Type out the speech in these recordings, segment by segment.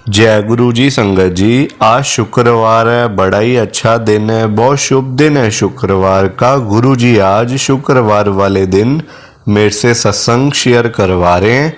जय गुरु जी। संगत जी, आज शुक्रवार है, बड़ा ही अच्छा दिन है, बहुत शुभ दिन है शुक्रवार का। गुरु जी आज शुक्रवार वाले दिन मेरे से सत्संग शेयर करवा रहे हैं।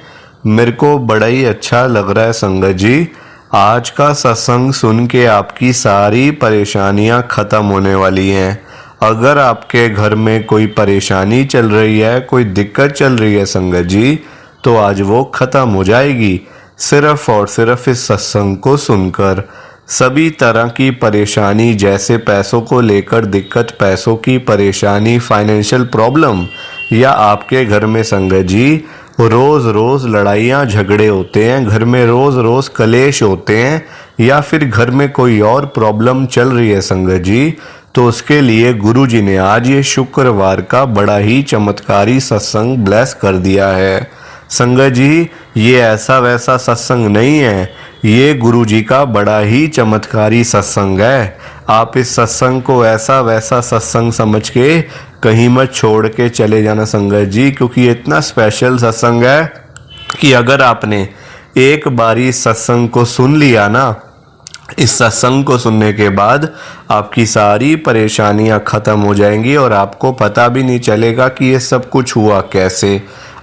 मेरे को बड़ा ही अच्छा लग रहा है संगत जी। आज का सत्संग सुन के आपकी सारी परेशानियां खत्म होने वाली हैं। अगर आपके घर में कोई परेशानी चल रही है, कोई दिक्कत चल रही है संगत जी, तो आज वो खत्म हो जाएगी सिर्फ और सिर्फ इस सत्संग को सुनकर। सभी तरह की परेशानी, जैसे पैसों को लेकर दिक्कत, पैसों की परेशानी, फाइनेंशियल प्रॉब्लम, या आपके घर में संगत जी रोज़ रोज़ लड़ाइयाँ झगड़े होते हैं, घर में रोज़ रोज़ कलेश होते हैं, या फिर घर में कोई और प्रॉब्लम चल रही है संगत जी, तो उसके लिए गुरु जी ने आज ये शुक्रवार का बड़ा ही चमत्कारी सत्संग ब्लेस कर दिया है। संगत जी, ये ऐसा वैसा सत्संग नहीं है, ये गुरु जी का बड़ा ही चमत्कारी सत्संग है। आप इस सत्संग को ऐसा वैसा सत्संग समझ के कहीं मत छोड़ के चले जाना संगत जी, क्योंकि ये इतना स्पेशल सत्संग है कि अगर आपने एक बारी इस सत्संग को सुन लिया ना, इस सत्संग को सुनने के बाद आपकी सारी परेशानियां खत्म हो जाएंगी और आपको पता भी नहीं चलेगा कि ये सब कुछ हुआ कैसे।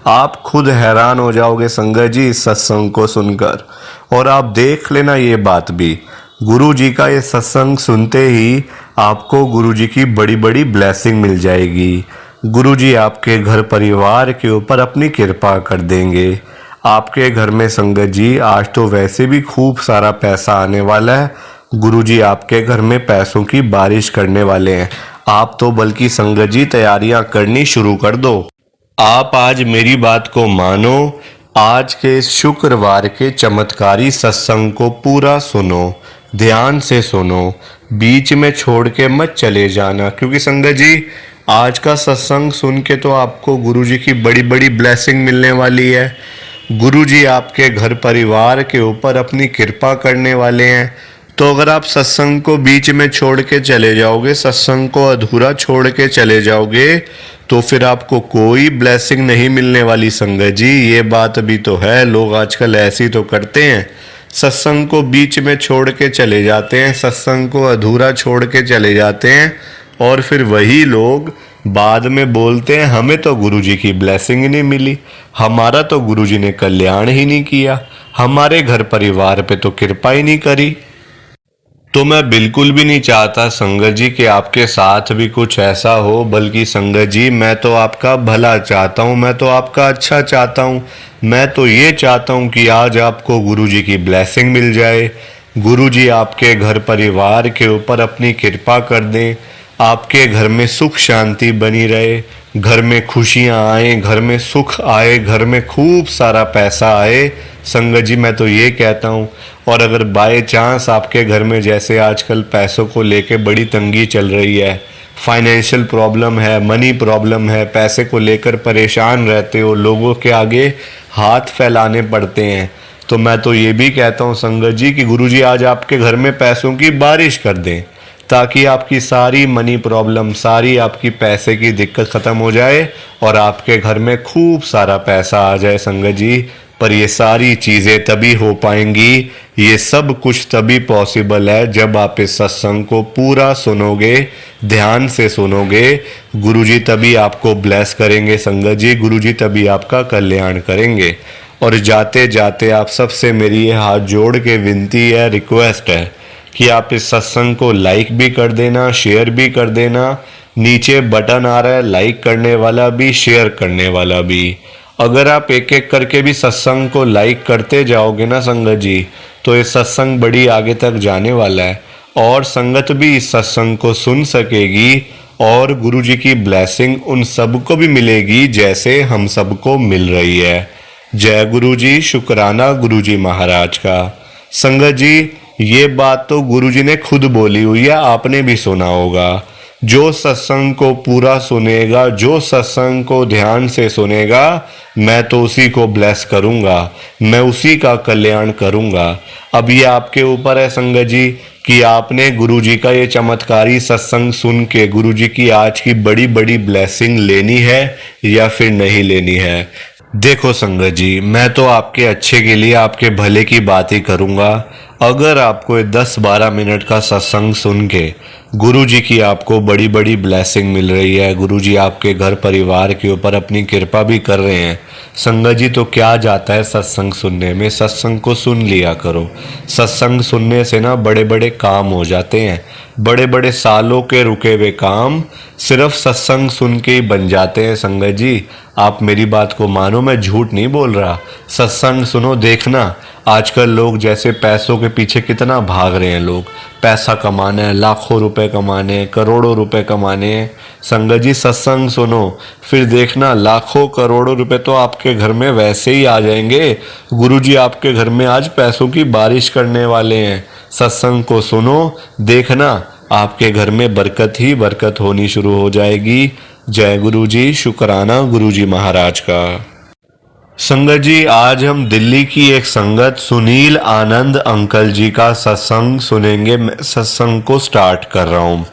आप खुद हैरान हो जाओगे संगत जी इस सत्संग को सुनकर। और आप देख लेना ये बात भी, गुरु जी का ये सत्संग सुनते ही आपको गुरु जी की बड़ी बड़ी ब्लेसिंग मिल जाएगी। गुरु जी आपके घर परिवार के ऊपर अपनी कृपा कर देंगे। आपके घर में संगत जी आज तो वैसे भी खूब सारा पैसा आने वाला है। गुरु जी आपके घर में पैसों की बारिश करने वाले हैं। आप तो बल्कि संगत जी तैयारियां करनी शुरू कर दो। आप आज मेरी बात को मानो, आज के इस शुक्रवार के चमत्कारी सत्संग को पूरा सुनो, ध्यान से सुनो, बीच में छोड़ के मत चले जाना, क्योंकि संगत जी आज का सत्संग सुन के तो आपको गुरु जी की बड़ी बड़ी ब्लेसिंग मिलने वाली है। गुरु जी आपके घर परिवार के ऊपर अपनी कृपा करने वाले हैं। तो अगर आप सत्संग को बीच में छोड़ के चले जाओगे, सत्संग को अधूरा छोड़ के चले जाओगे, तो फिर आपको कोई ब्लेसिंग नहीं मिलने वाली संगत जी। ये बात भी तो है, लोग आजकल ऐसी तो करते हैं, सत्संग को बीच में छोड़ के चले जाते हैं, सत्संग को अधूरा छोड़ के चले जाते हैं, और फिर वही लोग बाद में बोलते हैं हमें तो गुरु जी की ब्लेसिंग ही नहीं मिली, हमारा तो गुरु जी ने कल्याण ही नहीं किया, हमारे घर परिवार पे तो कृपा ही नहीं करी। तो मैं बिल्कुल भी नहीं चाहता संगत जी कि आपके साथ भी कुछ ऐसा हो, बल्कि संगत जी मैं तो आपका भला चाहता हूँ, मैं तो आपका अच्छा चाहता हूँ। मैं तो ये चाहता हूँ कि आज आपको गुरु जी की ब्लेसिंग मिल जाए, गुरु जी आपके घर परिवार के ऊपर अपनी कृपा कर दें, आपके घर में सुख शांति बनी रहे, घर में खुशियाँ आए, घर में सुख आए, घर में खूब सारा पैसा आए। संगत जी मैं तो ये कहता हूँ। और अगर बाय चांस आपके घर में जैसे आजकल पैसों को लेके बड़ी तंगी चल रही है, फाइनेंशियल प्रॉब्लम है, मनी प्रॉब्लम है, पैसे को लेकर परेशान रहते हो, लोगों के आगे हाथ फैलाने पड़ते हैं, तो मैं तो ये भी कहता हूँ संगत जी कि गुरु जी आज आपके घर में पैसों की बारिश कर दें, ताकि आपकी सारी मनी प्रॉब्लम, सारी आपकी पैसे की दिक्कत ख़त्म हो जाए और आपके घर में खूब सारा पैसा आ जाए संगत जी। पर ये सारी चीज़ें तभी हो पाएंगी, ये सब कुछ तभी पॉसिबल है जब आप इस सत्संग को पूरा सुनोगे, ध्यान से सुनोगे। गुरुजी तभी आपको ब्लेस करेंगे संगत जी, गुरुजी तभी आपका कल्याण करेंगे। और जाते जाते आप सबसे मेरी ये हाथ जोड़ के विनती है, रिक्वेस्ट है कि आप इस सत्संग को लाइक भी कर देना, शेयर भी कर देना। नीचे बटन आ रहा है लाइक करने वाला भी, शेयर करने वाला भी। अगर आप एक एक करके भी सत्संग को लाइक करते जाओगे ना संगत जी, तो ये सत्संग बड़ी आगे तक जाने वाला है और संगत भी इस सत्संग को सुन सकेगी और गुरु जी की ब्लेसिंग उन सबको भी मिलेगी जैसे हम सबको मिल रही है। जय गुरु जी, शुक्राना गुरु जी महाराज का। संगत जी ये बात तो गुरु जी ने खुद बोली हुई है, आपने भी सुना होगा। जो सत्संग को पूरा सुनेगा, जो सत्संग को ध्यान से सुनेगा, मैं तो उसी को ब्लेस करूंगा, मैं उसी का कल्याण करूंगा। अब ये आपके ऊपर है संगत जी कि आपने गुरु जी का ये चमत्कारी सत्संग सुन के गुरु जी की आज की बड़ी बड़ी ब्लेसिंग लेनी है या फिर नहीं लेनी है। देखो संगत जी, मैं तो आपके अच्छे के लिए आपके भले की बात ही करूँगा। अगर आपको 10-12 मिनट का सत्संग सुन के गुरु जी की आपको बड़ी बड़ी ब्लेसिंग मिल रही है, गुरु जी आपके घर परिवार के ऊपर अपनी कृपा भी कर रहे हैं संगत जी, तो क्या जाता है सत्संग सुनने में। सत्संग को सुन लिया करो। सत्संग सुनने से ना बड़े बड़े काम हो जाते हैं। बड़े बड़े सालों के रुके हुए काम सिर्फ सत्संग सुन के ही बन जाते हैं संगत जी। आप मेरी बात को मानो, मैं झूठ नहीं बोल रहा। सत्संग सुनो, देखना आजकल लोग जैसे पैसों के पीछे कितना भाग रहे हैं। लोग पैसा कमाना है, लाखों रुपए कमाने हैं, करोड़ों रुपए कमाने हैं। संगत जी सत्संग सुनो, फिर देखना लाखों करोड़ों रुपए तो आपके घर में वैसे ही आ जाएंगे। गुरु जी आपके घर में आज पैसों की बारिश करने वाले हैं। सत्संग को सुनो, देखना आपके घर में बरकत ही बरकत होनी शुरू हो जाएगी। जय गुरु जी, शुक्राना गुरु जी महाराज का। संगत जी, आज हम दिल्ली की एक संगत सुनील आनंद अंकल जी का सत्संग सुनेंगे। मैं सत्संग को स्टार्ट कर रहा हूँ।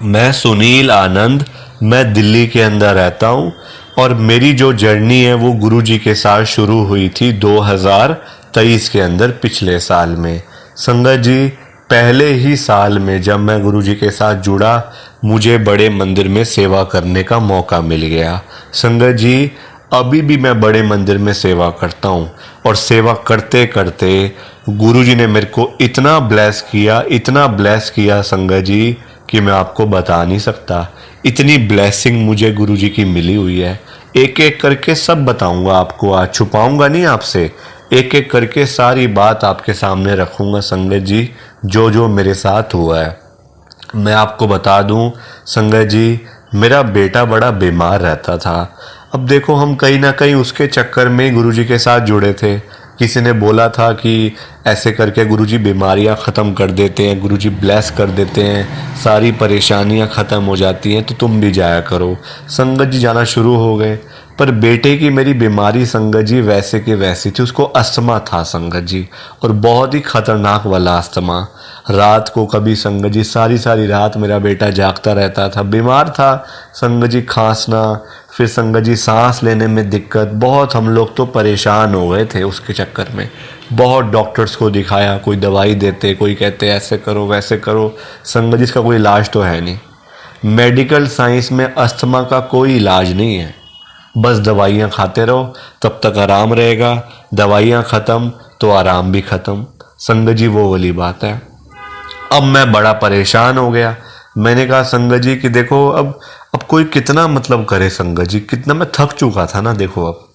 मैं सुनील आनंद, मैं दिल्ली के अंदर रहता हूँ और मेरी जो जर्नी है वो गुरु जी के साथ शुरू हुई थी 2023 के अंदर, पिछले साल में। संगत जी, पहले ही साल में जब मैं गुरु जी के साथ जुड़ा, मुझे बड़े मंदिर में सेवा करने का मौका मिल गया। संगत जी, अभी भी मैं बड़े मंदिर में सेवा करता हूँ और सेवा करते करते गुरुजी ने मेरे को इतना ब्लेस किया, इतना ब्लेस किया संगत जी, कि मैं आपको बता नहीं सकता। इतनी ब्लेसिंग मुझे गुरुजी की मिली हुई है। एक एक करके सब बताऊंगा आपको, आज छुपाऊंगा नहीं आपसे। एक एक करके सारी बात आपके सामने रखूंगा संगत जी, जो जो मेरे साथ हुआ है। मैं आपको बता दूं संगत जी, मेरा बेटा बड़ा बीमार रहता था। अब देखो, हम कहीं ना कहीं उसके चक्कर में गुरुजी के साथ जुड़े थे। किसी ने बोला था कि ऐसे करके गुरुजी बीमारियां ख़त्म कर देते हैं, गुरुजी ब्लेस कर देते हैं, सारी परेशानियां ख़त्म हो जाती हैं, तो तुम भी जाया करो। संगत जी जाना शुरू हो गए। पर बेटे की मेरी बीमारी संगत जी वैसे की वैसी थी। उसको अस्थमा था संगत जी, और बहुत ही खतरनाक वाला अस्थमा। रात को कभी संगत जी सारी सारी रात मेरा बेटा जागता रहता था, बीमार था संगत जी। खांसना, फिर संगत जी सांस लेने में दिक्कत, बहुत हम लोग तो परेशान हो गए थे उसके चक्कर में। बहुत डॉक्टर्स को दिखाया, कोई दवाई देते, कोई कहते ऐसे करो वैसे करो। संगत जी इसका कोई इलाज तो है नहीं। मेडिकल साइंस में अस्थमा का कोई इलाज नहीं है। बस दवाइयाँ खाते रहो तब तक आराम रहेगा, दवाइयाँ ख़त्म तो आराम भी ख़त्म। संगत जी वो वाली बात है। अब मैं बड़ा परेशान हो गया। मैंने कहा संगत जी कि देखो, अब कोई कितना मतलब करे संगत जी, कितना मैं थक चुका था ना। देखो, अब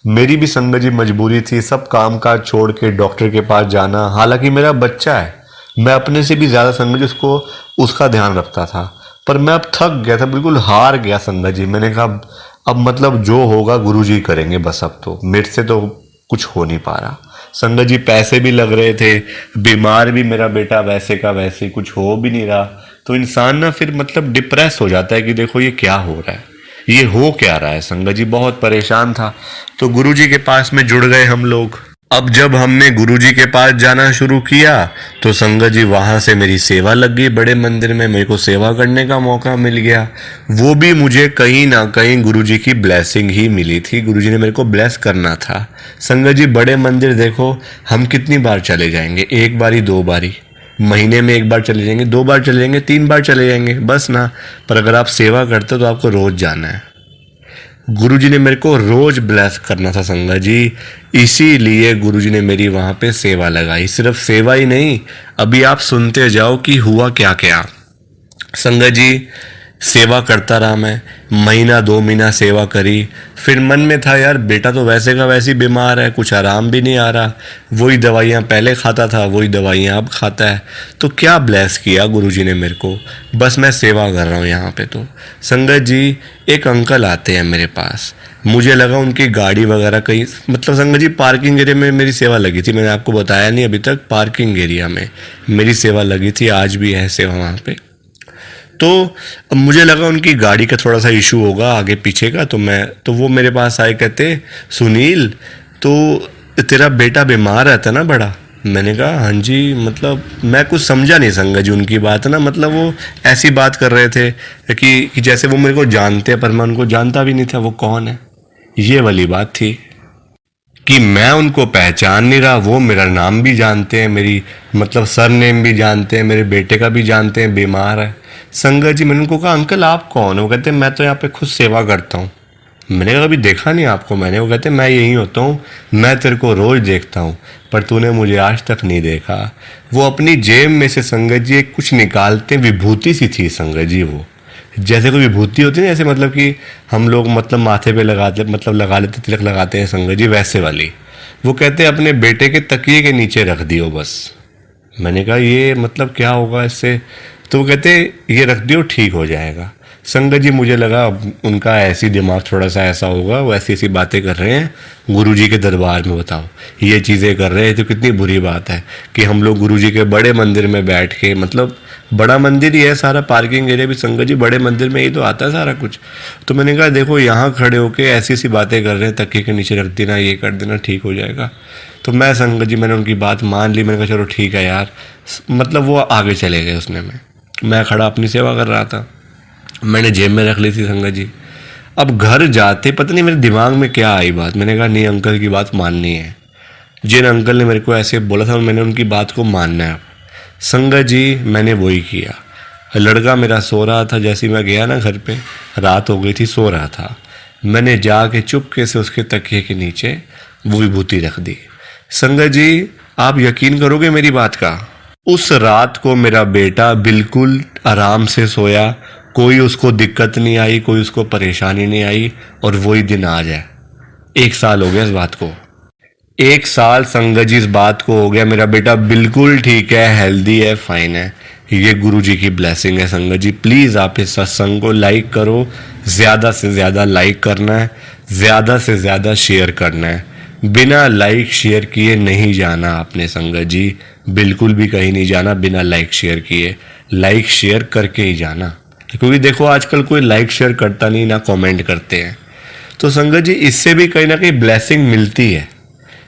मेरी भी संगत जी मजबूरी थी, सब काम काज छोड़ के डॉक्टर के पास जाना। हालांकि मेरा बच्चा है, मैं अपने से भी ज़्यादा संगत जी उसका ध्यान रखता था। पर मैं अब थक गया था, बिल्कुल हार गया संगत जी। मैंने कहा अब मतलब जो होगा गुरु जी करेंगे, बस अब तो मेरे से तो कुछ हो नहीं पा रहा। संगत जी पैसे भी लग रहे थे, बीमार भी मेरा बेटा वैसे का वैसे, कुछ हो भी नहीं रहा। तो इंसान ना फिर मतलब डिप्रेस हो जाता है कि देखो ये क्या हो रहा है, ये हो क्या रहा है। संगत जी बहुत परेशान था, तो गुरु जी के पास में जुड़ गए हम लोग। अब जब हमने गुरुजी के पास जाना शुरू किया तो संगत जी वहाँ से मेरी सेवा लग गई। बड़े मंदिर में मेरे को सेवा करने का मौका मिल गया। वो भी मुझे कहीं ना कहीं गुरुजी की ब्लेसिंग ही मिली थी। गुरुजी ने मेरे को ब्लेस करना था। संगत जी बड़े मंदिर देखो, हम कितनी बार चले जाएंगे, एक बारी दो बारी, महीने में एक बार चले जाएंगे, दो बार चले जाएंगे, तीन बार चले जाएंगे, बस ना। पर अगर आप सेवा करते हो तो आपको रोज जाना है। गुरुजी ने मेरे को रोज ब्लेस करना था संगत जी, इसीलिए गुरुजी ने मेरी वहाँ पे सेवा लगाई। सिर्फ सेवा ही नहीं, अभी आप सुनते जाओ कि हुआ क्या क्या। संगत जी सेवा करता रहा मैं, महीना दो महीना सेवा करी। फिर मन में था यार बेटा तो वैसे का वैसे बीमार है, कुछ आराम भी नहीं आ रहा, वही दवाइयाँ पहले खाता था वही दवाइयाँ अब खाता है। तो क्या ब्लेस किया गुरुजी ने मेरे को, बस मैं सेवा कर रहा हूँ यहाँ पे। तो संगत जी एक अंकल आते हैं मेरे पास, मुझे लगा उनकी गाड़ी वगैरह कहीं, मतलब संगत जी पार्किंग एरिया में मेरी सेवा लगी थी। मैंने आपको बताया नहीं अभी तक, पार्किंग एरिया में मेरी सेवा लगी थी, आज भी है सेवा वहाँ पे। तो अब मुझे लगा उनकी गाड़ी का थोड़ा सा इशू होगा आगे पीछे का, तो वो मेरे पास आए, कहते सुनील तो तेरा बेटा बीमार रहता है ना बड़ा। मैंने कहा हाँ जी, मतलब मैं कुछ समझा नहीं संगत जी उनकी बात ना। मतलब वो ऐसी बात कर रहे थे कि जैसे वो मेरे को जानते हैं, पर मैं उनको जानता भी नहीं था वो कौन है, ये वाली बात थी। कि मैं उनको पहचान नहीं रहा, वो मेरा नाम भी जानते हैं, मेरी मतलब सरनेम भी जानते हैं, मेरे बेटे का भी जानते हैं, बीमार है। संगत जी, मैंने उनको कहा अंकल आप कौन हो? कहते मैं तो यहाँ पे खुद सेवा करता हूँ। मैंने कहा कभी देखा नहीं आपको मैंने। वो कहते मैं यही होता हूँ, मैं तेरे को रोज़ देखता हूँ पर तूने मुझे आज तक नहीं देखा। वो अपनी जेब में से संगत जी एक कुछ निकालते, विभूति सी थी संगत जी वो, जैसे कोई विभूति होती है ना, ऐसे मतलब कि हम लोग मतलब माथे पे लगाते मतलब लगा लेते, तिलक लगाते हैं संगत जी, वैसे वाली। वो कहते अपने बेटे के तकिए के नीचे रख दियो बस। मैंने कहा ये मतलब क्या होगा इससे? तो वो कहते ये रख दियो ठीक हो जाएगा। संगत जी मुझे लगा उनका ऐसी दिमाग थोड़ा सा ऐसा होगा, वो ऐसी ऐसी बातें कर रहे हैं गुरुजी के दरबार में। बताओ ये चीज़ें कर रहे हैं तो कितनी बुरी बात है कि हम लोग गुरुजी के बड़े मंदिर में बैठ के, मतलब बड़ा मंदिर ही है सारा, पार्किंग एरिया भी संगत जी बड़े मंदिर में ही तो आता है सारा कुछ। तो मैंने कहा देखो यहाँ खड़े होके ऐसी ऐसी बातें कर रहे हैं, तकिए के नीचे रख देना, ये कर देना, ठीक हो जाएगा। तो मैं संगत जी मैंने उनकी बात मान ली। मैंने कहा चलो ठीक है यार, मतलब वो आगे चले गए उसने में। मैं खड़ा अपनी सेवा कर रहा था, मैंने जेब में रख ली थी संगत जी। अब घर जाते पता नहीं मेरे दिमाग में क्या आई बात, मैंने कहा नहीं अंकल की बात माननी है। जिन अंकल ने मेरे को ऐसे बोला था मैंने उनकी बात को मानना है। संगत जी मैंने वही किया। लड़का मेरा सो रहा था, जैसे मैं गया ना घर पे, रात हो गई थी, सो रहा था, मैंने जाके चुपके से उसके तकिए के नीचे वो विभूति रख दी। संगत जी आप यकीन करोगे मेरी बात का, उस रात को मेरा बेटा बिल्कुल आराम से सोया, कोई उसको दिक्कत नहीं आई, कोई उसको परेशानी नहीं आई। और वही दिन आज है, 1 साल हो गया इस बात को। 1 साल संगत जी इस बात को हो गया, मेरा बेटा बिल्कुल ठीक है, हेल्दी है, फाइन है। ये गुरु जी की ब्लेसिंग है संगत जी। प्लीज़ आप इस सत्संग को लाइक करो, ज़्यादा से ज़्यादा लाइक करना है, ज़्यादा से ज़्यादा शेयर करना है। बिना लाइक शेयर किए नहीं जाना आपने संगत जी, बिल्कुल भी कहीं नहीं जाना बिना लाइक शेयर किए। लाइक शेयर करके ही जाना, क्योंकि देखो आजकल कोई लाइक शेयर करता नहीं, ना कमेंट करते हैं। तो संगत जी इससे भी कहीं ना कहीं ब्लेसिंग मिलती है,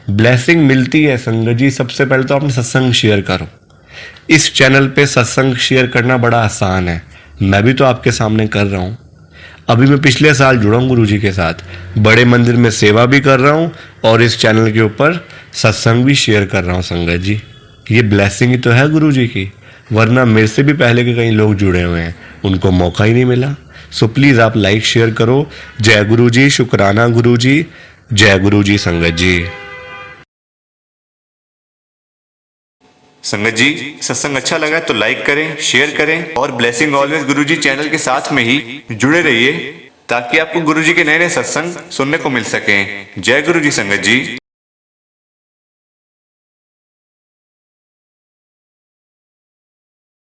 ब्लेसिंग मिलती है संगत जी। सबसे पहले तो आपने सत्संग शेयर करो। इस चैनल पे सत्संग शेयर करना बड़ा आसान है, मैं भी तो आपके सामने कर रहा हूँ। अभी मैं पिछले साल जुड़ा हूँ गुरु जी के साथ, बड़े मंदिर में सेवा भी कर रहा हूँ और इस चैनल के ऊपर सत्संग भी शेयर कर रहा हूँ संगत जी। ये ब्लेसिंग ही तो है गुरु जी की, वरना मेरे से भी पहले के कई लोग जुड़े हुए हैं, उनको मौका ही नहीं मिला। सो प्लीज़ आप लाइक शेयर करो। जय गुरु जी, शुक्राना गुरु जी, जय गुरु जी संगत जी। संगत जी सत्संग अच्छा लगा तो लाइक करें, शेयर करें और ब्लेसिंग ऑलवेज गुरुजी चैनल के साथ में ही जुड़े रहिए ताकि आपको गुरुजी के नए नए सत्संग सुनने को मिल सकें। जय गुरु जी संगत जी।